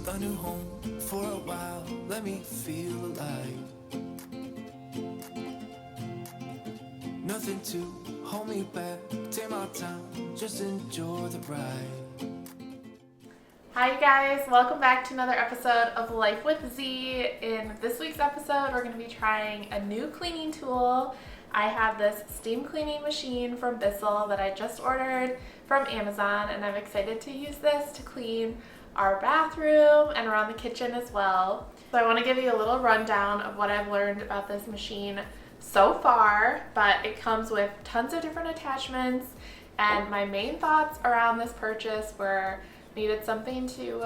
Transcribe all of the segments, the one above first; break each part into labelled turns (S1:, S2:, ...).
S1: a new home for a while. Let me feel alive. Nothing to hold me back. Take my time, just enjoy the ride.
S2: Hi you guys, welcome back to another episode of Life with Z. In this week's episode, we're going to be trying a new cleaning tool. I have this steam cleaning machine from Bissel that I just ordered from Amazon, and I'm excited to use this to clean our bathroom and around the kitchen as well. So I want to give you a little rundown of what I've learned about this machine so far, but it comes with tons of different attachments, and my main thoughts around this purchase were needed something to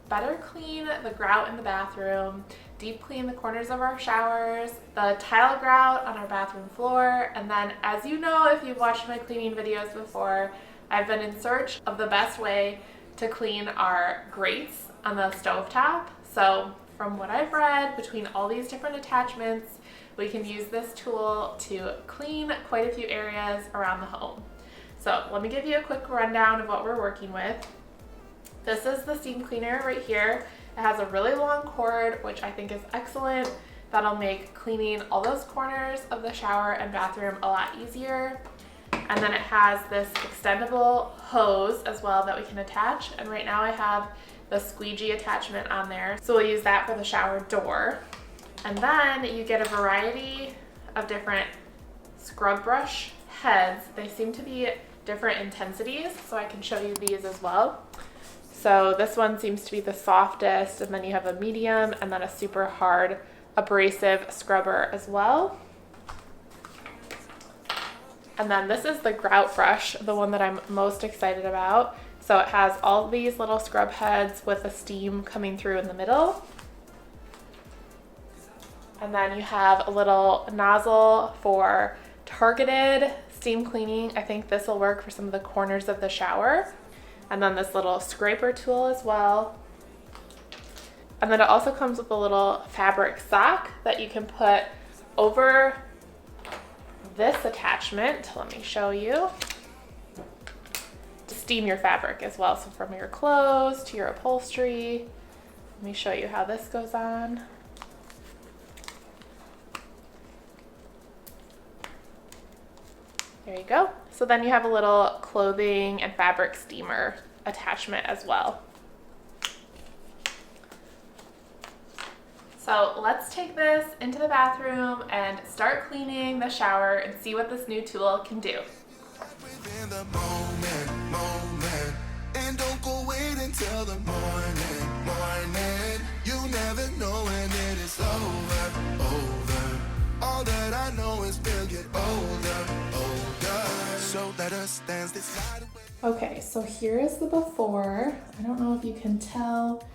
S2: better clean the grout in the bathroom, deep clean the corners of our showers, the tile grout on our bathroom floor, and then, as you know if you've watched my cleaning videos before, I've been in search of the best way to clean our grates on the stovetop. So from what I've read, between all these different attachments, we can use this tool to clean quite a few areas around the home. So let me give you a quick rundown of what we're working with. This is the steam cleaner right here. It has a really long cord, which I think is excellent. That'll make cleaning all those corners of the shower and bathroom a lot easier. And then it has this extendable hose as well that we can attach. And right now I have the squeegee attachment on there. So we'll use that for the shower door. And then you get a variety of different scrub brush heads. They seem to be different intensities, so I can show you these as well. So this one seems to be the softest, and then you have a medium and then a super hard abrasive scrubber as well. And then this is the grout brush, the one that I'm most excited about. So it has all these little scrub heads with the steam coming through in the middle. And then you have a little nozzle for targeted steam cleaning. I think this will work for some of the corners of the shower. And then this little scraper tool as well. And then it also comes with a little fabric sock that you can put over this attachment. Let me show you. To steam your fabric as well. So from your clothes to your upholstery. Let me show you how this goes on. There you go. So then you have a little clothing and fabric steamer attachment as well. So let's take this into the bathroom and start cleaning the shower and see what this new tool can do. And don't go wait until the morning. You never know when it is over. All that I know is we'll get older. So let us dance this night away. Okay, so here is the before. I don't know if you can tell,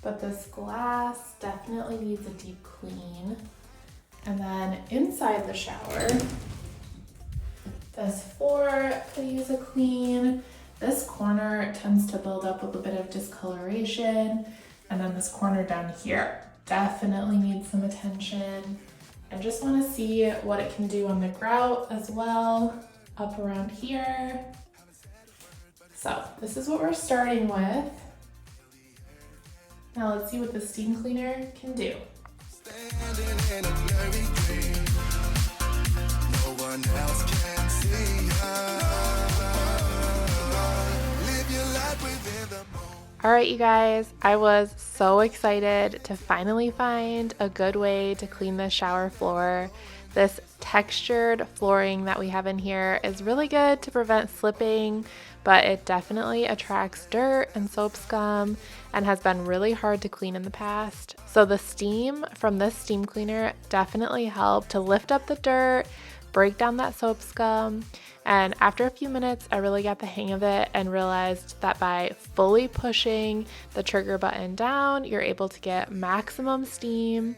S2: but this glass definitely needs a deep clean. And then inside the shower, this floor could use a clean. This corner tends to build up with a bit of discoloration. And then this corner down here definitely needs some attention. I just want to see what it can do on the grout as well, up around here. So this is what we're starting with. Now let's see what the steam cleaner can do. All right, you guys, I was so excited to finally find a good way to clean the shower floor. This textured flooring that we have in here is really good to prevent slipping, but it definitely attracts dirt and soap scum and has been really hard to clean in the past. So the steam from this steam cleaner definitely helped to lift up the dirt, break down that soap scum, and after a few minutes I really got the hang of it and realized that by fully pushing the trigger button down, you're able to get maximum steam.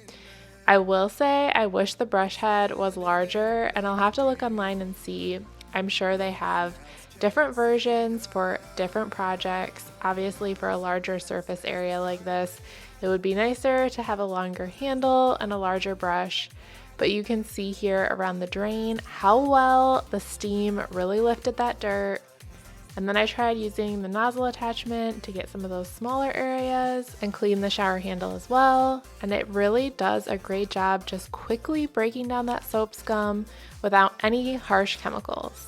S2: I will say I wish the brush head was larger, and I'll have to look online and see. I'm sure they have different versions for different projects. Obviously for a larger surface area like this, it would be nicer to have a longer handle and a larger brush. But you can see here around the drain how well the steam really lifted that dirt. And then I tried using the nozzle attachment to get some of those smaller areas and clean the shower handle as well. And it really does a great job just quickly breaking down that soap scum without any harsh chemicals.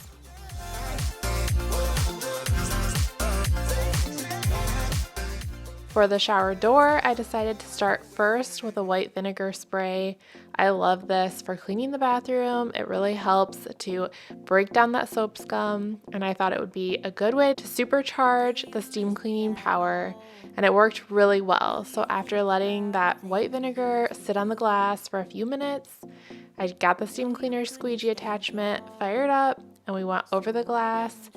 S2: For the shower door, I decided to start first with a white vinegar spray. I love this for cleaning the bathroom. It really helps to break down that soap scum, and I thought it would be a good way to supercharge the steam cleaning power, and it worked really well. So after letting that white vinegar sit on the glass for a few minutes, I got the steam cleaner squeegee attachment fired up, and we went over the glass.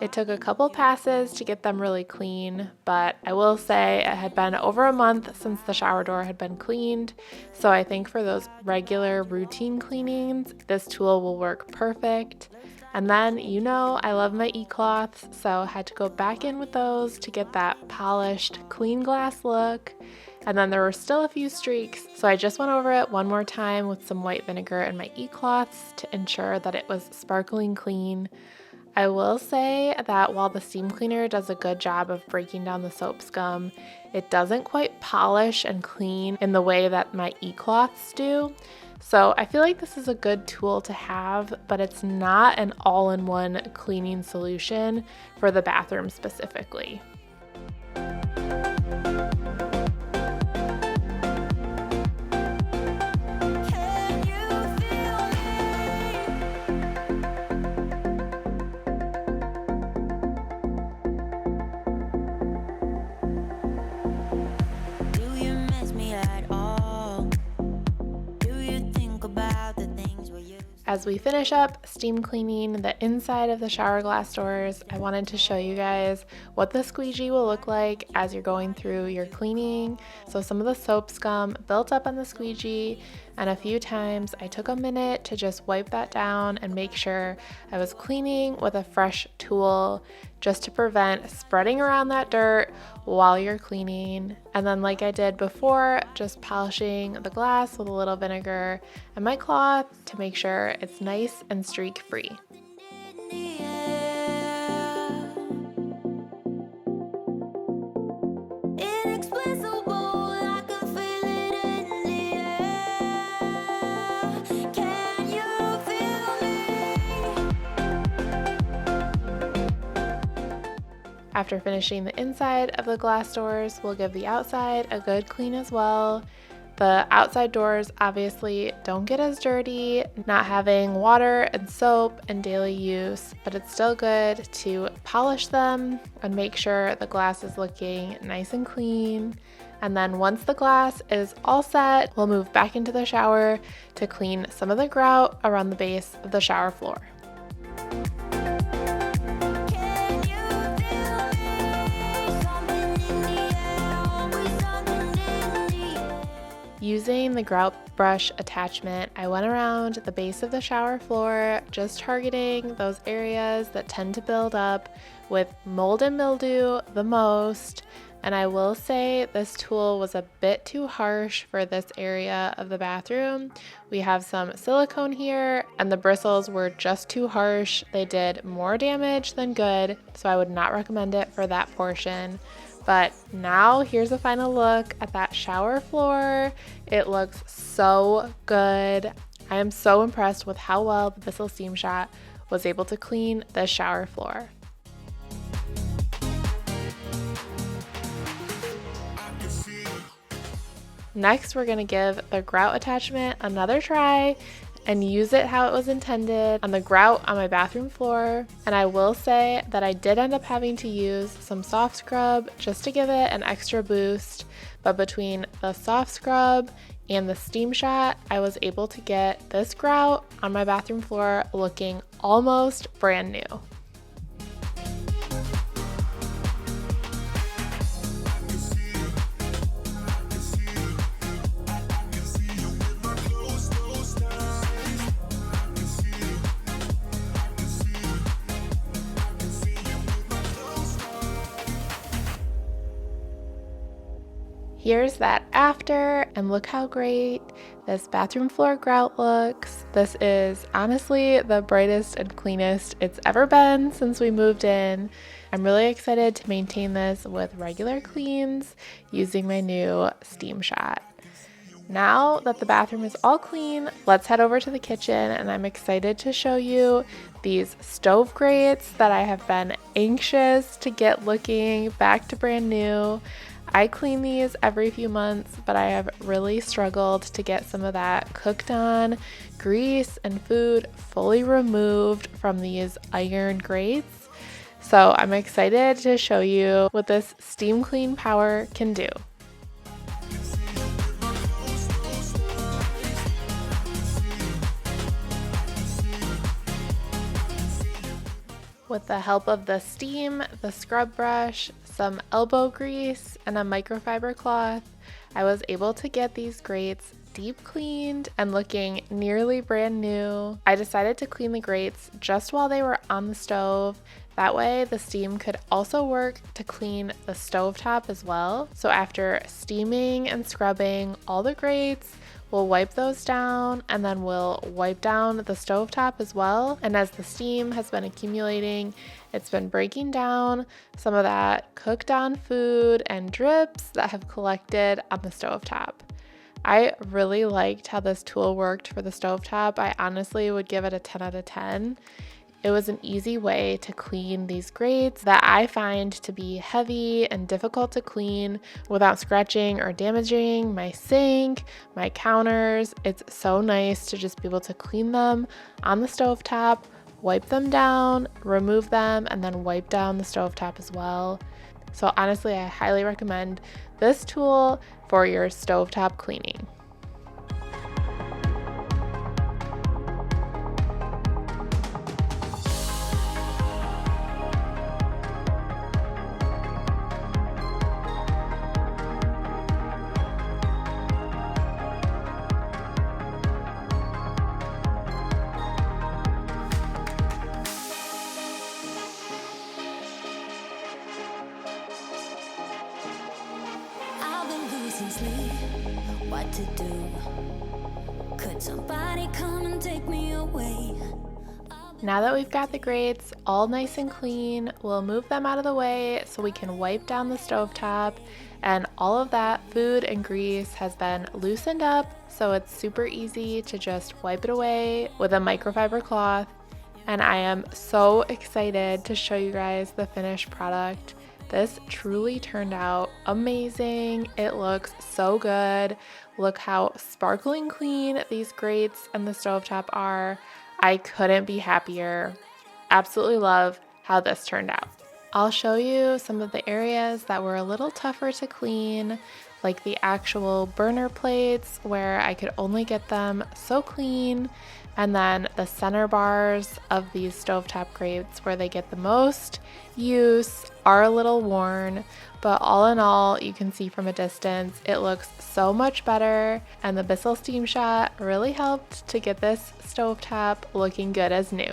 S2: It took a couple passes to get them really clean, but I will say it had been over a month since the shower door had been cleaned, so I think for those regular routine cleanings, this tool will work perfect. And then, you know, I love my e-cloths, so I had to go back in with those to get that polished, clean glass look. And then there were still a few streaks, so I just went over it one more time with some white vinegar and my e-cloths to ensure that it was sparkling clean. I will say that while the steam cleaner does a good job of breaking down the soap scum, it doesn't quite polish and clean in the way that my e-cloths do. So I feel like this is a good tool to have, but it's not an all-in-one cleaning solution for the bathroom specifically. As we finish up steam cleaning the inside of the shower glass doors, I wanted to show you guys what the squeegee will look like as you're going through your cleaning. So some of the soap scum built up on the squeegee, and a few times I took a minute to just wipe that down and make sure I was cleaning with a fresh tool just to prevent spreading around that dirt while you're cleaning. And then, like I did before, just polishing the glass with a little vinegar and my cloth to make sure it's nice and streak free. After finishing the inside of the glass doors, we'll give the outside a good clean as well. The outside doors obviously don't get as dirty, not having water and soap in daily use, but it's still good to polish them and make sure the glass is looking nice and clean. And then once the glass is all set, we'll move back into the shower to clean some of the grout around the base of the shower floor. Using the grout brush attachment, I went around the base of the shower floor, just targeting those areas that tend to build up with mold and mildew the most. And I will say this tool was a bit too harsh for this area of the bathroom. We have some silicone here, and the bristles were just too harsh. They did more damage than good, so I would not recommend it for that portion. But now here's a final look at that shower floor. It looks so good. I am so impressed with how well the Bissel Steam Shot was able to clean the shower floor. Next, we're going to give the grout attachment another try and use it how it was intended on the grout on my bathroom floor. And I will say that I did end up having to use some soft scrub just to give it an extra boost, but between the soft scrub and the steam shot, I was able to get this grout on my bathroom floor looking almost brand new. Here's that after, and look how great this bathroom floor grout looks. This is honestly the brightest and cleanest it's ever been since we moved in. I'm really excited to maintain this with regular cleans using my new Steam Shot. Now that the bathroom is all clean, let's head over to the kitchen, and I'm excited to show you these stove grates that I have been anxious to get looking back to brand new. I clean these every few months, but I have really struggled to get some of that cooked on grease and food fully removed from these iron grates. So I'm excited to show you what this steam clean power can do. With the help of the steam, the scrub brush, some elbow grease, and a microfiber cloth, I was able to get these grates deep cleaned and looking nearly brand new. I decided to clean the grates just while they were on the stove. That way the steam could also work to clean the stovetop as well. So after steaming and scrubbing all the grates, we'll wipe those down, and then we'll wipe down the stovetop as well. And as the steam has been accumulating, it's been breaking down some of that cooked on food and drips that have collected on the stovetop. I really liked how this tool worked for the stovetop. I honestly would give it a 10 out of 10. It was an easy way to clean these grates that I find to be heavy and difficult to clean without scratching or damaging my sink, my counters. It's so nice to just be able to clean them on the stovetop, wipe them down, remove them, and then wipe down the stovetop as well. So honestly, I highly recommend this tool for your stovetop cleaning.
S3: What to do? Could somebody come and take me away?
S2: Now that we've got the grates all nice and clean, we'll move them out of the way so we can wipe down the stovetop, and all of that food and grease has been loosened up, so it's super easy to just wipe it away with a microfiber cloth. And I am so excited to show you guys the finished product. This truly turned out amazing. It looks so good. Look how sparkling clean these grates and the stovetop are. I couldn't be happier. Absolutely love how this turned out. I'll show you some of the areas that were a little tougher to clean, like the actual burner plates where I could only get them so clean, and then the center bars of these stovetop grates where they get the most use are a little worn, but all in all, you can see from a distance, it looks so much better, and the Bissel Steam Shot really helped to get this stovetop looking good as new.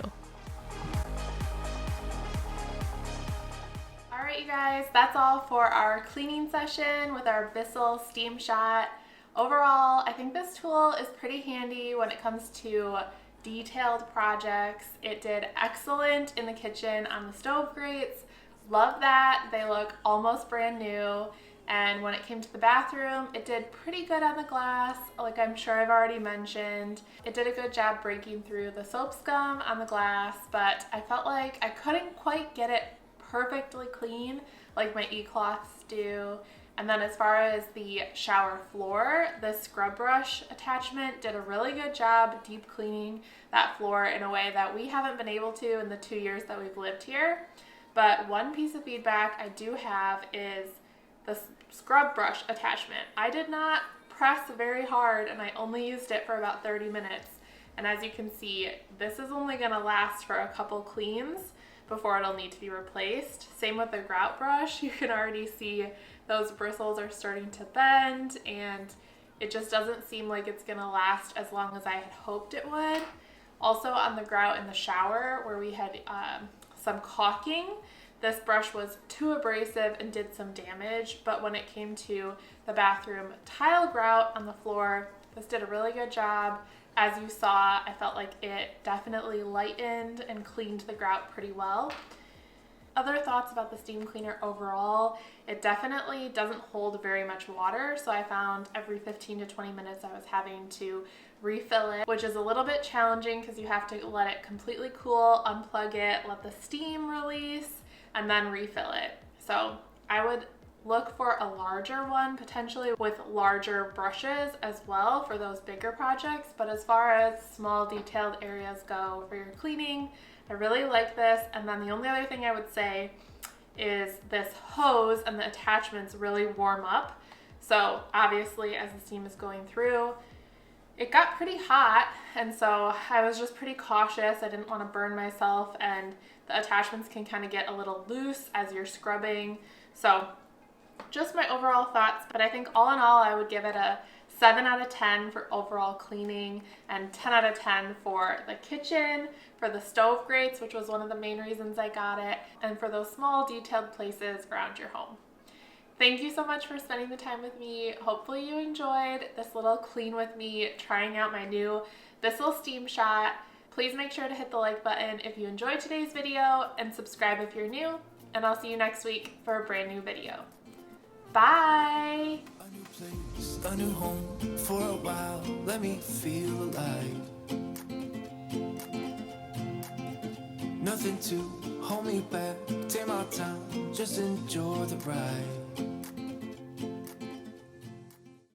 S2: Alright you guys, that's all for our cleaning session with our Bissel Steam Shot. Overall, I think this tool is pretty handy when it comes to detailed projects. It did excellent in the kitchen on the stove grates. Love that. They look almost brand new. And when it came to the bathroom, it did pretty good on the glass, like I'm sure I've already mentioned. It did a good job breaking through the soap scum on the glass, but I felt like I couldn't quite get it perfectly clean like my e-cloths do. And then as far as the shower floor, the scrub brush attachment did a really good job deep cleaning that floor in a way that we haven't been able to in the 2 years that we've lived here. But one piece of feedback I do have is the scrub brush attachment. I did not press very hard and I only used it for about 30 minutes. And as you can see, this is only gonna last for a couple cleans before it'll need to be replaced. Same with the grout brush. You can already see those bristles are starting to bend and it just doesn't seem like it's gonna last as long as I had hoped it would. Also on the grout in the shower where we had some caulking, this brush was too abrasive and did some damage, but when it came to the bathroom tile grout on the floor, this did a really good job As you saw, I felt like it definitely lightened and cleaned the grout pretty well. Other thoughts about the steam cleaner overall, it definitely doesn't hold very much water, so I found every 15 to 20 minutes I was having to refill it, which is a little bit challenging because you have to let it completely cool, unplug it, let the steam release, and then refill it. So I would look for a larger one, potentially with larger brushes as well for those bigger projects. But as far as small detailed areas go for your cleaning, I really like this. And then the only other thing I would say is this hose and the attachments really warm up. So obviously as the steam is going through, it got pretty hot, and so I was just pretty cautious. I didn't want to burn myself, and the attachments can kind of get a little loose as you're scrubbing. So just my overall thoughts, but I think all in all I would give it a 7 out of 10 for overall cleaning and 10 out of 10 for the kitchen, for the stove grates, which was one of the main reasons I got it, and for those small detailed places around your home. Thank you so much for spending the time with me. Hopefully you enjoyed this little clean with me, trying out my new Bissel Steam Shot. Please make sure to hit the like button if you enjoyed today's video and subscribe if you're new, and I'll see you next week for a brand new video. Bye!
S1: A new place, a new home for a while. Let me feel alive. Nothing to hold me back. Take my time, just enjoy the ride.